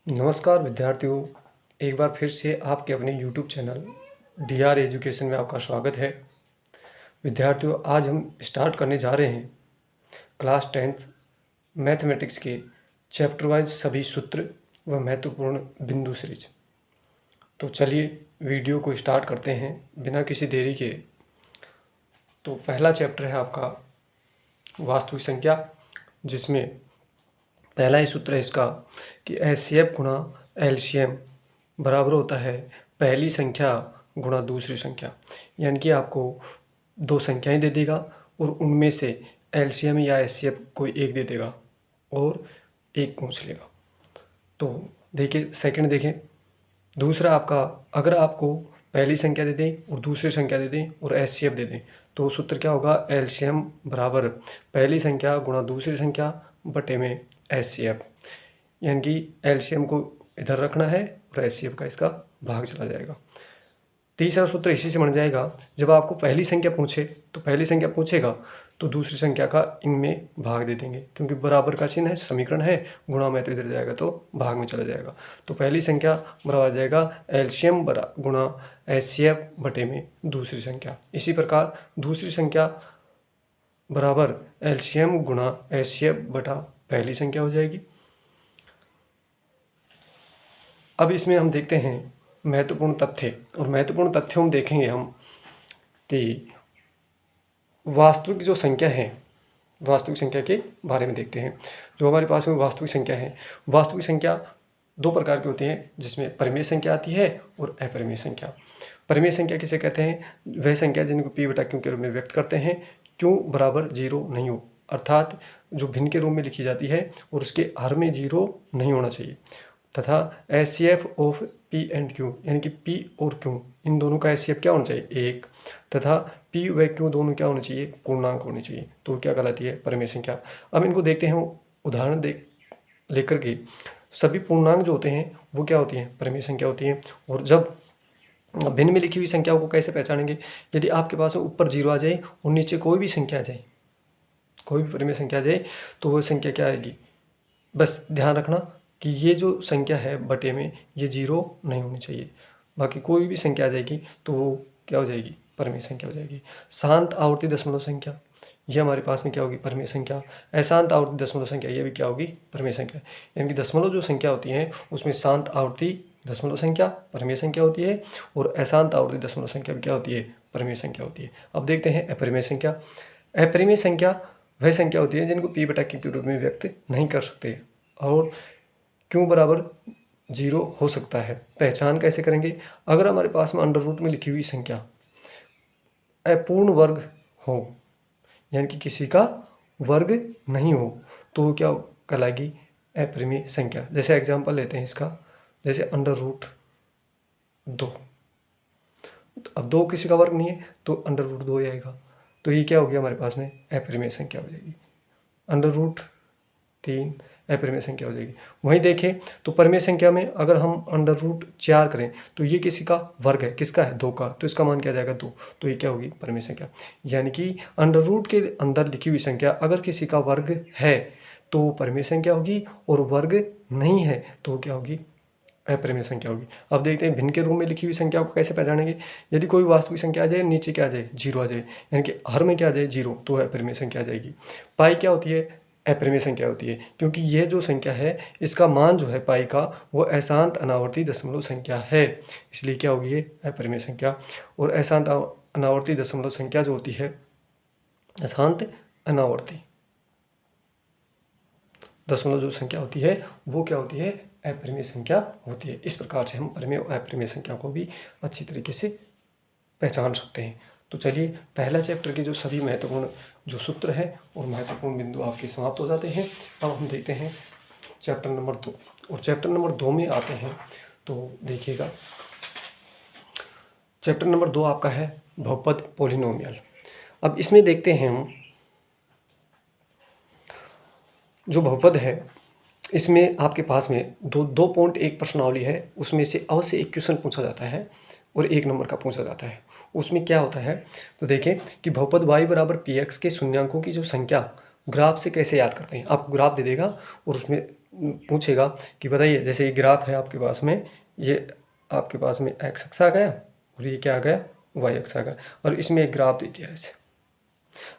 नमस्कार विद्यार्थियों, एक बार फिर से आपके अपने YouTube चैनल DR एजुकेशन में आपका स्वागत है। विद्यार्थियों, आज हम स्टार्ट करने जा रहे हैं क्लास 10th मैथमेटिक्स के चैप्टर वाइज सभी सूत्र व महत्वपूर्ण बिंदु सीरीज। तो चलिए वीडियो को स्टार्ट करते हैं बिना किसी देरी के। तो पहला चैप्टर है आपका वास्तविक संख्या, जिसमें पहला ही सूत्र है इसका कि HCF गुणा LCM बराबर होता है पहली संख्या गुणा दूसरी संख्या। यानी कि आपको दो संख्याएं दे देगा और उनमें से LCM या HCF कोई एक दे देगा और एक पूछ लेगा। तो देखिए सेकंड देखें, दूसरा आपका अगर आपको पहली संख्या दे दें और दूसरी संख्या दे दें और HCF दे दें तो सूत्र क्या होगा, LCM बराबर पहली संख्या गुणा दूसरी संख्या बटे में HCF। यानी कि LCM को इधर रखना है और HCF का इसका भाग चला जाएगा। तीसरा सूत्र इसी से बन जाएगा, जब आपको पहली संख्या पूछे तो पहली संख्या पूछेगा तो दूसरी संख्या का इनमें भाग दे देंगे, क्योंकि बराबर का चिन्ह है, समीकरण है, गुणा में तो इधर जाएगा तो भाग में चला जाएगा। तो पहली संख्या बराबर आ जाएगा LCM गुणा HCF बटे में दूसरी संख्या। इसी प्रकार दूसरी संख्या बराबर LCM गुणा HCF बटा पहली संख्या हो जाएगी। अब इसमें हम देखते हैं महत्वपूर्ण तथ्य, और महत्वपूर्ण तथ्यों में देखेंगे हम कि वास्तविक जो संख्या है, वास्तविक संख्या के बारे में देखते हैं। जो हमारे पास में वास्तविक संख्या है, वास्तविक संख्या दो प्रकार की होती हैं, जिसमें परिमेय संख्या आती है और अपरिमेय संख्या। परिमेय संख्या किसे कहते हैं, वह संख्या जिनको p बटा q के रूप में व्यक्त करते हैं, q बराबर 0 नहीं हो, अर्थात जो भिन्न के रूप में लिखी जाती है और उसके हर में 0 नहीं होना चाहिए। तथा HCF of P and Q, यानी कि P और Q इन दोनों का HCF क्या होना चाहिए, 1, तथा P व Q दोनों क्या होने चाहिए, पूर्णांक होने चाहिए। तो क्या कहलाती है, परिमेय संख्या। अब इनको देखते हैं उदाहरण लेकर के। सभी पूर्णांक जो होते हैं वो क्या होती हैं, परिमेय संख्या होती हैं। और जब भिन्न में लिखी हुई संख्याओं को कैसे पहचानेंगे, यदि आपके पास ऊपर 0 आ जाए और नीचे कोई भी संख्या आ जाए, कोई भी परिमेय संख्या आ जाए, तो वह संख्या क्या आएगी, बस ध्यान रखना कि ये जो संख्या है बटे में ये 0 नहीं होनी चाहिए। बाकी कोई भी संख्या आ जाएगी तो वो क्या हो जाएगी, परिमेय संख्या हो जाएगी। शांत आवर्ती दशमलव संख्या ये हमारे पास में क्या होगी, परिमेय संख्या। अशांत आवर्ती दशमलव संख्या ये भी क्या होगी, परिमेय संख्या। यानी कि दशमलव जो संख्या होती है उसमें शांत आवर्ती दशमलव संख्या परिमेय संख्या होती है और अशांत आवर्ती दशमलव संख्या भी क्या होती है, परिमेय संख्या होती है। अब देखते हैं अपरिमेय संख्या। अपरिमेय संख्या वह संख्या होती है जिनको p बटा q के रूप में व्यक्त नहीं कर सकते और q बराबर 0 हो सकता है। पहचान कैसे करेंगे, अगर हमारे पास में अंडर रूट में लिखी हुई संख्या अपूर्ण वर्ग हो, यानी कि किसी का वर्ग नहीं हो, तो क्या कहलाएगी, अपरिमेय संख्या। जैसे एग्जांपल लेते हैं इसका, जैसे अंडर रूट 2। अब 2 किसी का वर्ग नहीं है तो अंडर रूट 2 आएगा, तो ये क्या हो गया, हमारे पास में अपरिमेय संख्या हो जाएगी। अंडर रूट 3 अपरिमेय संख्या हो जाएगी। वहीं देखें तो परिमेय संख्या में अगर हम अंडर रूट 4 करें तो ये किसी का वर्ग है, किसका है, 2 का, तो इसका मान क्या जाएगा, 2, तो ये क्या होगी, परिमेय संख्या। यानी कि अंडर रूट के अंदर लिखी हुई संख्या अगर किसी का वर्ग है तो परिमेय संख्या होगी, और वर्ग नहीं है तो क्या होगी, अपरिमेय संख्या होगी। अब देखते हैं भिन्न के रूप में लिखी हुई संख्या को कैसे पहचानेंगे। यदि कोई वास्तविक संख्या आ जाए, नीचे क्या आ जाए, 0 आ जाए, यानी कि हर में क्या आ जाए, 0, तो अपरिमेय संख्या आ जाएगी। पाई क्या होती है, अपरिमेय संख्या होती है, क्योंकि यह जो संख्या है इसका मान जो है पाई का वो अशांत अनावर्ती दशमलव संख्या है, इसलिए क्या होगी, ये अपरिमेय संख्या। और अशांत अनावर्ती दशमलव संख्या जो होती है, अशांत अनावर्ती दशमलव जो संख्या होती है वो क्या होती है, अपरिमेय संख्या होती है। इस प्रकार से हम परिमेय और अपरिमेय संख्या को भी अच्छी तरीके से पहचान सकते हैं। तो चलिए पहला चैप्टर के जो सभी महत्वपूर्ण जो सूत्र है और महत्वपूर्ण बिंदु आपके समाप्त हो जाते हैं। अब हम देखते हैं चैप्टर नंबर 2, और चैप्टर नंबर 2 में आते हैं तो देखिएगा, चैप्टर नंबर 2 आपका है बहुपद पॉलिनोमियल। अब इसमें देखते हैं हम जो बहुपद है, इसमें आपके पास में 2.1 प्रश्नावली है, उसमें से अवश्य एक क्वेश्चन पूछा जाता है और 1 नंबर का पूछा जाता है। उसमें क्या होता है, तो देखें कि बहुपद y बराबर px के शून्यांकों की जो संख्या ग्राफ से कैसे याद करते हैं। आपको ग्राफ दे देगा और उसमें पूछेगा कि बताइए, जैसे ये ग्राफ है आपके पास में, ये आपके पास में एक्स अक्ष आ गया और ये क्या आ गया, वाई अक्ष आ गया, और इसमें एक ग्राफ दे दिया ऐसे।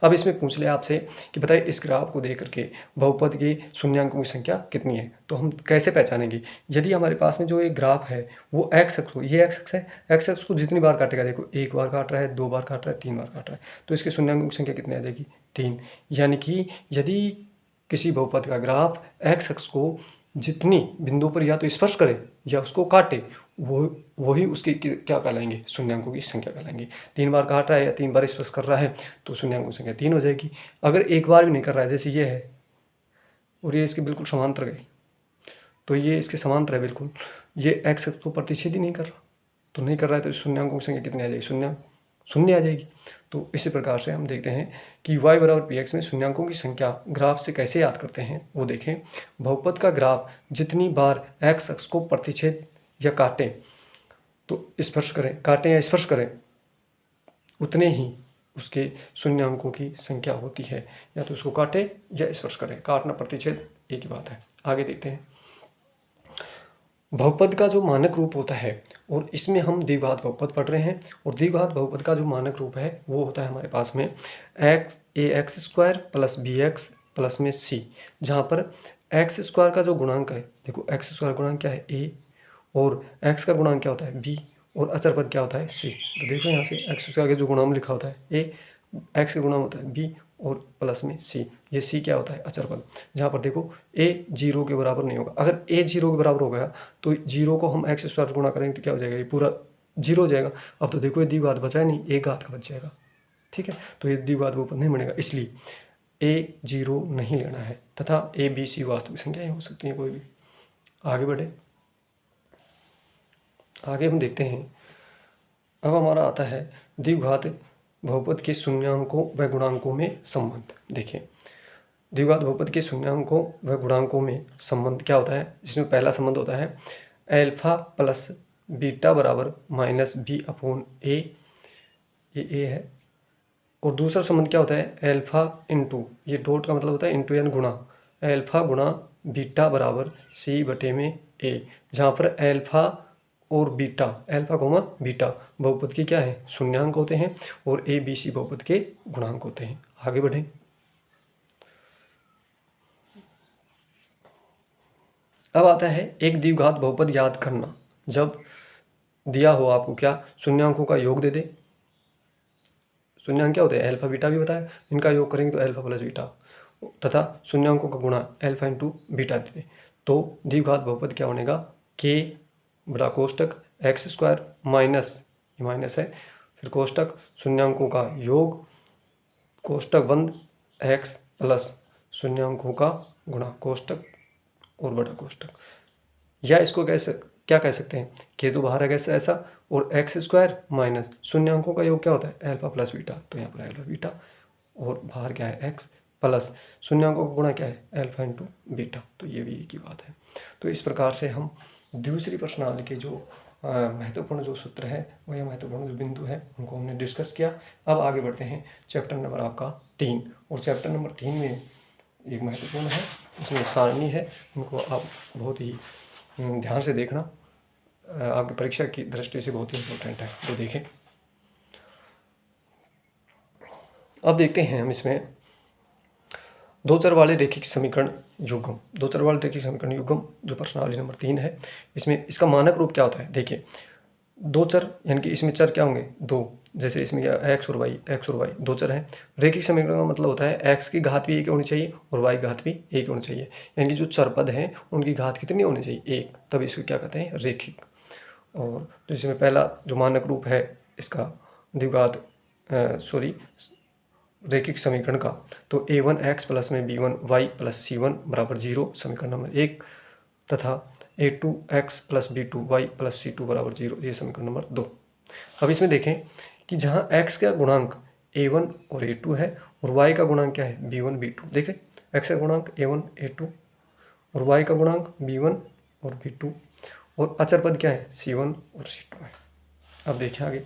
अब इसमें पूछ ले आपसे कि बताइए इस ग्राफ को देख करके बहुपद के शून्यांकों की संख्या कितनी है। तो हम कैसे पहचानेंगे, यदि हमारे पास में जो एक ग्राफ है वो एक्स अक्ष हो, ये एक्स अक्ष है, एक्स अक्ष को जितनी बार काटेगा, देखो एक बार काट रहा है, दो बार काट रहा है, तीन बार काट रहा है, तो इसके शून्यांकों की संख्या कितनी आ जाएगी, तीन। यानी कि यदि किसी बहुपद का ग्राफ एक्स अक्ष को जितनी बिंदु पर या तो स्पर्श करे या उसको काटे, वही उसके क्या कहलाएंगे, शून्यांकों की संख्या कहलाएंगे। तीन बार काट रहा है या तीन बार स्पर्श कर रहा है तो शून्यांकों की संख्या तीन हो जाएगी। अगर एक बार भी नहीं कर रहा है, जैसे ये है और ये इसके बिल्कुल समांतर गए, तो ये इसके समांतर है बिल्कुल, ये एक्स अक्ष को प्रतिच्छेद ही नहीं कर रहा, तो नहीं कर रहा है, तो शून्यांकों की संख्या कितनी आ जाएगी, शून्य आ जाएगी। तो इसी प्रकार से हम देखते हैं कि y बराबर पी एक्स में शून्यांकों की संख्या ग्राफ से कैसे याद करते हैं वो देखें। बहुपद का ग्राफ जितनी बार x अक्ष को प्रतिच्छेद या काटें, तो स्पर्श करें, काटें या स्पर्श करें, उतने ही उसके शून्यांकों की संख्या होती है। या तो उसको काटे या स्पर्श करें, काटना प्रतिच्छेद एक ही बात है। आगे देखते हैं, बहुपद का जो मानक रूप होता है, और इसमें हम द्विघात बहुपद पढ़ रहे हैं, और द्विघात बहुपद का जो मानक रूप है वो होता है हमारे पास में x a x square plus b x plus में सी, जहाँ पर एक्स स्क्वायर का जो गुणांक है, देखो एक्स स्क्वायर गुणांक क्या है ए, और एक्स का गुणांक क्या होता है बी, और अचर पद क्या होता है सी। तो देखो यहाँ से एक्स स्क्वायर के जो गुणांक लिखा होता है ए, एक्स का गुणांक होता है बी और प्लस में सी, ये सी क्या होता है अचर पद। जहाँ पर देखो ए जीरो के बराबर नहीं होगा, अगर ए जीरो के बराबर हो गया तो जीरो को हम एक्स स्क्वायर गुणा करेंगे तो क्या हो जाएगा, ये पूरा जीरो हो जाएगा। अब तो देखो ये द्विघात बचा है नहीं, एक घात का बच जाएगा, ठीक है, तो ये द्विघात बहुपद नहीं बनेगा, इसलिए ए जीरो नहीं लेना है, तथा ए बी सी वास्तविक संख्याएं हो सकती हैं कोई भी। आगे बढ़े, आगे हम देखते हैं, अब हमारा आता है द्विघात बहुपद के शून्यांकों व गुणांकों में संबंध। देखिए द्विघात बहुपद के शून्यांकों व गुणांकों में संबंध क्या होता है, जिसमें पहला संबंध होता है एल्फा प्लस बीटा बराबर माइनस बी अपॉन ए, ये ए है, और दूसरा संबंध क्या होता है एल्फा इंटू, ये डॉट का मतलब होता है इंटू यानी गुणा, एल्फा गुणा बीटा बराबर सी बटे में ए, जहाँ पर एल्फा और बीटा, एल्फा कोमा बीटा बहुपद के क्या है शून्यांक होते हैं, और ए बी सी बहुपद के गुणांक होते हैं। आगे बढ़ें, अब आता है एक द्विघात बहुपद याद करना। जब दिया हो आपको क्या, शून्यांकों का योग दे दे, शून्यांक क्या होते हैं एल्फा बीटा भी बताया, इनका योग करेंगे तो एल्फा प्लस बीटा, तथा शून्यांकों का गुणा एल्फा इंटू बीटा दे दे, तो द्विघात बहुपद क्या बनेगा, के बड़ा कोष्टक एक्स स्क्वायर माइनस, ये माइनस है, फिर कोष्टक शून्यांकों का योग, कोष्टक बंद एक्स प्लस शून्यांकों का गुणा, कोष्टक और बड़ा कोष्टक, या इसको कैसे क्या कह सकते हैं, के तो बाहर है कैसे ऐसा, और एक्स स्क्वायर माइनस शून्यांकों का योग क्या होता है एल्फा प्लस बीटा, तो यहाँ पर एल्फा बीटा, और बाहर क्या है एक्स प्लस शून्यांकों का गुणा क्या है एल्फा इंटू बीटा, तो ये भी एक ही बात है। तो इस प्रकार से हम दूसरी प्रश्नावली के जो महत्वपूर्ण जो सूत्र है वह महत्वपूर्ण जो बिंदु है उनको हमने डिस्कस किया। अब आगे बढ़ते हैं चैप्टर नंबर आपका 3, और चैप्टर नंबर 3 में एक महत्वपूर्ण है, इसमें सारणी है, उनको आप बहुत ही ध्यान से देखना, आपकी परीक्षा की दृष्टि से बहुत ही इम्पोर्टेंट है, तो देखें। अब देखते हैं हम इसमें दो चर वाले रैखिक समीकरण युग्म, दो चर वाले रैखिक समीकरण युग्म जो प्रश्नावली नंबर 3 है, इसमें इसका मानक रूप क्या होता है। देखिए दो चर, यानी कि इसमें चर क्या होंगे दो, जैसे इसमें क्या एक्स और वाई दो चर हैं। रैखिक समीकरण का मतलब होता है एक्स की घात भी एक होनी चाहिए और वाई घात भी एक होनी चाहिए, यानी कि जो चर पद हैं उनकी घात कितनी होनी चाहिए एक, तब इसको क्या कहते हैं रैखिक। और तो इसमें पहला जो मानक रूप है इसका द्विघात रैखिक समीकरण का, तो a1 x प्लस में b1 y प्लस c1 बराबर 0 समीकरण नंबर 1, तथा a2 x plus b2 y plus c2 बराबर 0, ये समीकरण नंबर 2। अब इसमें देखें कि जहाँ x का गुणांक a1 और a2 है और y का गुणांक क्या है b1 b2, देखें x का गुणांक a1 a2 और y का गुणांक b1 और b2, और अचर पद क्या है c1 और c2 है। अब देखें आगे,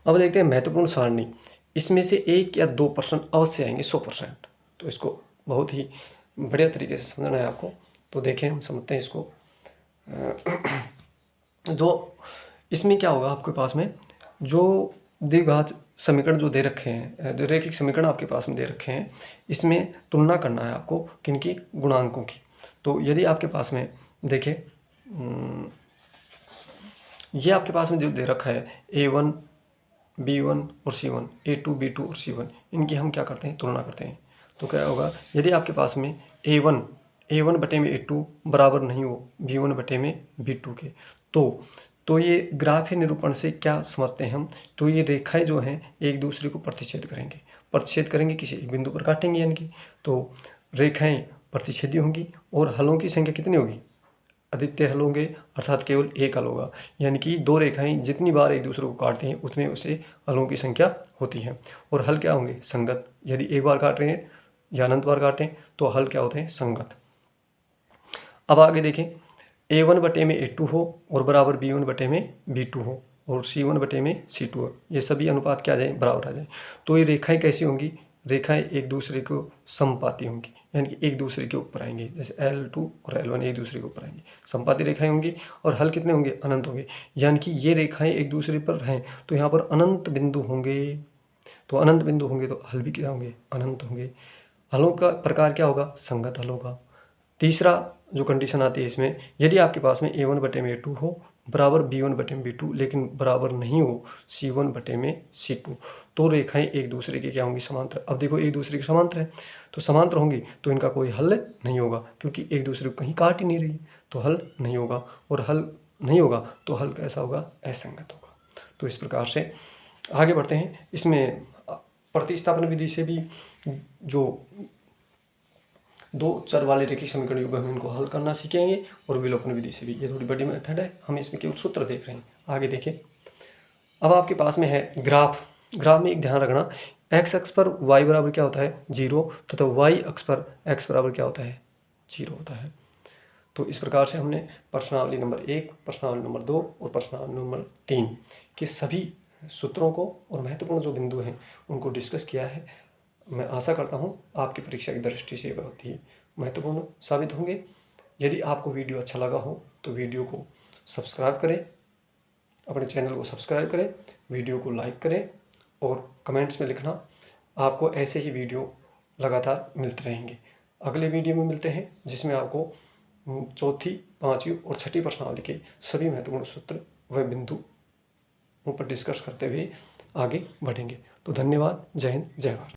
अब देखते हैं महत्वपूर्ण सारणी। इसमें से 1 या 2% अवश्य आएंगे 100%। तो इसको बहुत ही बढ़िया तरीके से समझना है आपको। तो देखें, हम समझते हैं इसको। जो इसमें क्या होगा, आपके पास में जो द्विघात समीकरण जो दे रखे हैं, रैखिक समीकरण आपके पास में दे रखे हैं, इसमें तुलना करना है आपको किनकी, गुणांकों की। तो यदि आपके पास में देखिए, ये आपके पास में जो दे रखा है A1 B1 और C1, A2 B2 और C1, इनकी हम क्या करते हैं, तुलना करते हैं। तो क्या होगा, यदि आपके पास में A1 बटे में A2 बराबर नहीं हो B1 बटे में B2 के, तो ये ग्राफीय निरूपण से क्या समझते हैं हम, तो ये रेखाएं जो हैं एक दूसरे को प्रतिच्छेद करेंगे, किसी एक बिंदु पर काटेंगे, यानी कि तो रेखाएं प्रतिच्छेदी होंगी और हलों की संख्या कितनी होगी, अद्वितीय हल होंगे, अर्थात केवल एक हल होगा। यानी कि दो रेखाएं जितनी बार एक दूसरे को काटती हैं उतने उसे हलों की संख्या होती है। और हल क्या होंगे, संगत। यदि एक बार काट रहे हैं या अनंत बार काटें तो हल क्या होते हैं, संगत। अब आगे देखें, A1 बटे में A2 हो और बराबर B1 बटे में B2 हो और C1 बटे में C2 हो, ये सभी अनुपात क्या आ जाए, बराबर आ जाए। तो ये रेखाएं कैसी होंगी, रेखाएं एक दूसरे को समपाती होंगी, यानी कि एक दूसरे के ऊपर आएंगे। जैसे L2 और L1 एक दूसरे के ऊपर आएंगे, समपाती रेखाएं होंगी। और हल कितने होंगे, अनंत होंगे। यानी कि ये रेखाएं एक दूसरे पर हैं तो यहाँ पर अनंत बिंदु होंगे। तो अनंत बिंदु होंगे तो हल भी क्या होंगे, अनंत होंगे। हलों का प्रकार क्या होगा, संगत हल होगा। तीसरा जो कंडीशन आती है इसमें, यदि आपके पास में A1 बटे में A2 हो बराबर B1 बटे में B2, लेकिन बराबर नहीं हो C1 बटे में C2, तो रेखाएं एक दूसरे के क्या होंगी, समांतर। अब देखो, एक दूसरे के समांतर है तो समांतर होंगी तो इनका कोई हल नहीं होगा, क्योंकि एक दूसरे को कहीं काट ही नहीं रही, तो हल नहीं होगा। और हल नहीं होगा तो हल कैसा होगा, असंगत होगा। तो इस प्रकार से आगे बढ़ते हैं। इसमें प्रतिस्थापन विधि से भी जो दो चर वाले रेखीय समीकरण युग्म हम इनको हल करना सीखेंगे, और विलोपन विधि से भी। ये थोड़ी बड़ी मेथड है, हम इसमें केवल सूत्र देख रहे हैं। आगे देखिए, अब आपके पास में है ग्राफ में एक ध्यान रखना, x अक्ष पर y बराबर क्या होता है, 0, तथा y अक्ष पर x बराबर क्या होता है, 0 होता है। तो इस प्रकार से हमने प्रश्नावली नंबर 1, प्रश्नावली नंबर 2 और प्रश्नावली नंबर 3 के सभी सूत्रों को और महत्वपूर्ण जो बिंदु हैं उनको डिस्कस किया है। मैं आशा करता हूँ आपकी परीक्षा की दृष्टि से बहुत ही महत्वपूर्ण साबित होंगे। यदि आपको वीडियो अच्छा लगा हो तो वीडियो को सब्सक्राइब करें, अपने चैनल को सब्सक्राइब करें, वीडियो को लाइक करें और कमेंट्स में लिखना। आपको ऐसे ही वीडियो लगातार मिलते रहेंगे। अगले वीडियो में मिलते हैं, जिसमें आपको चौथी, पाँचवीं और छठी प्रश्नावली के सभी महत्वपूर्ण सूत्र व बिंदु पर डिस्कस करते हुए आगे बढ़ेंगे। तो धन्यवाद। जय हिंद, जय भारत।